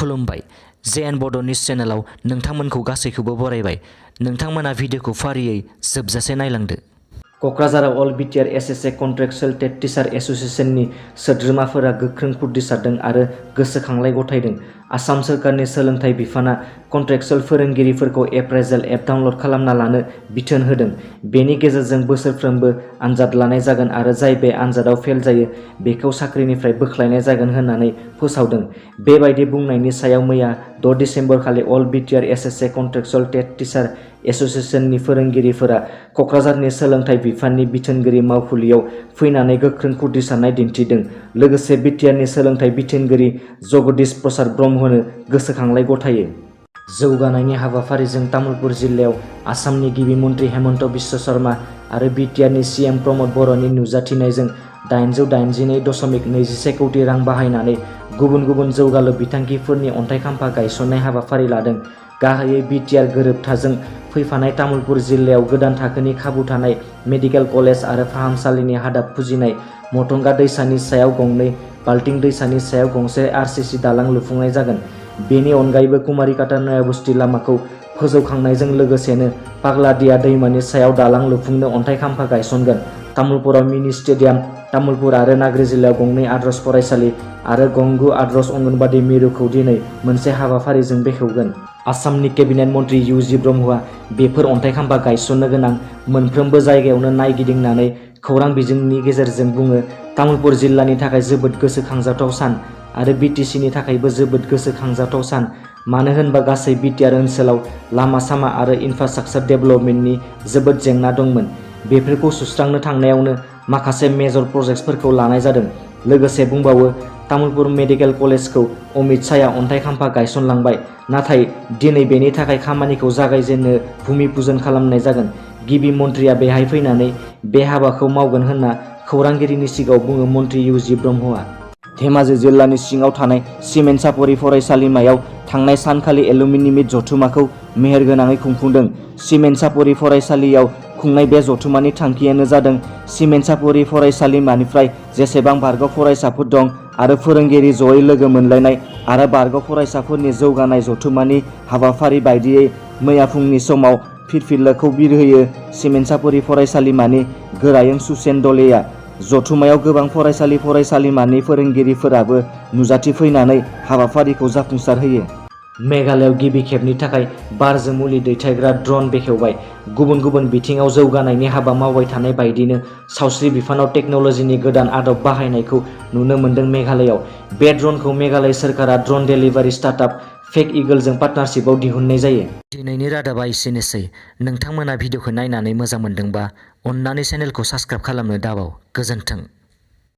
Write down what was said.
खुलुमबाय। JN बड' news चेनेलाव नोंथांमोनखौ गासैखौबो बरायबाय। नोंथांमोना भिडिअखौ फारियै जोबजासे नायलांदो। क'क्राझाराव अल BTR SSA कन्ट्रेक्टुअल टेट टिचार एस'सिएशननि सोद्रोमाफोरा गोख्रों खुदिसारदों आरो गोसोखांलाय गथायदों। आसाम सोरखारनि सोलोंथाइ बिफाना कन्ट्रेक्टुअल फोरोंगिरिफोरखौ एप्रेजेल एप डाउनल'ड खालामना लानो बिथोन होदों। बेनि गेजेरजों बोसोरफ्रोमबो आनजाद लानाय जागोन आरो जाय बे आनजादाव फेल जायो बेखौ साख्रिनिफ्राय बोख्लायनाय जागोन होननानै फोसावदों। बेबायदि बुंनायनि सायाव मैया 6 दिसेम्बर खालि अल BTR SSA कन्ट्रेक्टुअल टेट टिचार एस'सिएशननि फोरोंगिरिफोरा क'क्राझारनि सोलोंथाइ बिफाननि बिथोनगिरि मावखुलियाव फैनानै गोख्रों खुदिसारनाय दिन्थिदों। लोगोसे BTRनि सोलोंथाइ बिथोनगिरि जगदीश प्रसाद ब्रह्मनो गोसोखांलाय गथायो। जौगानायनि हाबाफारिजों तामुलपुर जिल्लायाव आसामनि गिबि मन्त्रि हेमन्त बिश्व शर्मा आरो BTRनि CM प्रमद बर'नि नुजाथिनायजों 882.21 कौटि रां बाहायनानै गुबुन गुबुन जौगालु बिथांखिफोरनि अन्थाइ खाम्फा गायसननाय हाबाफारि लादों। गाहायै BTR गोरोबथाजों फैफानाय तामुलपुर जिल्लायाव गोदान थाखोनि खाबु थानाय मेडिकेल कलेज आरो फाहामसालिनि हादाब फुजिनाय, मटंगा दैसानि सायाव गंनै, बाल्टिं दैसानि सायाव गंसे RCC दालां लुफुंनाय जागोन। बेनि अनगायैबो कुमारिकाटा नयाबस्ति लामाखौ फोजौखांनायजों लोगोसेनो पाग्लादिया दैमानि सायाव दालां लुफुंनो अन्थाइ खाम्फा गायसनगोन। तामुलपुराव मिनि स्टेडियाम, तामुलपुर आरो नाग्रि जिल्लायाव गंनै आदर्श फरायसालि आरो गंगु आदर्श अंगनबादि मिरुखौ दिनै मोनसे हाबाफारिजों बेखेवगोन। आसामनि केबिनेट मन्त्रि UG ब्रह्मआ बेफोर अन्थाइ खाम्फा गायसननो गोनां मोनफ्रोमबो जायगायावनो नायगिदिंनानै खौरां बिजोंनि गेजेरजों बुङो, तामुलपुर जिल्लानि थाखाय जोबोद गोसोखांजाथाव सान आरो BTCनि थाखायबो जोबोद गोसोखांजाथाव सान। मानो होनबा गासै BTR ओनसोलाव लामा सामा आरो इनफ्रास्ट्राक्चार डेभेलपमेन्टनि जोबोद जेंना दंमोन। बेफोरखौ सुस्रांनो थांनायावनो माखासे मेजर प्रजेक्टफोरखौ लानाय जादों। लोगोसे बुंबावो, तामुलपुर मेडिकेल कलेजखौ अमित शाहया अन्थाइ खाम्फा गायसनलांबाय, नाथाय दिनै बेनि थाखाय खामानिखौ जागायजेननो भुमि पुजन खालामनाय जागोन। गिबि मन्थ्रिया बेहाय फैनानै बे हाबाखौ मावगोन होनना खौरांगिरिनि सिगाङाव बुङो मन्त्रि UG ब्रह्मआ। धेमाजि जिल्लानि सिङाव थानाय सिमेन्ट सापरि फरायसालिमायाव थांनाय सानखालि एलुमिनि मिट जथुमाखौ मेहेरगोनाङै खुंफुंदों। सिमेन्ट सापरि फरायसालियाव खुंनाय बे जथुमानि थांखियानो जादों सिमेन्ट सापरि फरायसालिमानिफ्राय जेसेबां बारग' फरायसाफोर दं आरो फोरोंगिरि जयै लोगो मोनलायनाय आरो बारग' फरायसाफोरनि जौगानाय जथुमानि हाबाफारि बायदियै मैया फुंनि समाव फिरफिलाखौ बिरहोयो सिमेन्ट सापरि फरायसालिमानि गोरायुं सुसेन दलेया। जथुमायाव गोबां फरायसालिमानि फोरोंगिरिफोराबो नुजाथिफैनानै हाबाफारिखौ जाफुंसार होयो। मेघालयआव गिबि खेबनि थाखाय बारजों मुलि दैथायग्रा ड्रन बेखेवबाय। गुबुन गुबुन बिथिङाव जौगानायनि हाबा मावबाय थानाय बायदिनो सावस्रि बिफानाव टेक्न'लजिनि गोदान आदब बाहायनायखौ नुनो मोन्दों मेघालयआव। बे ड्रनखौ मेघालय सोरखारा ड्रन डेलिभारि स्टार्टआप फेक इगलजों पार्टनारशिपआव दिहुननाय जायो। दिनैनि रादाबा एसेनोसै। नोंथांमोना भिडिअखौ नायनानै मोजां मोनदोंबा अन्नानै चेनेलखौ साबस्क्राइब खालामनो दाबाव। गोजोन्थों।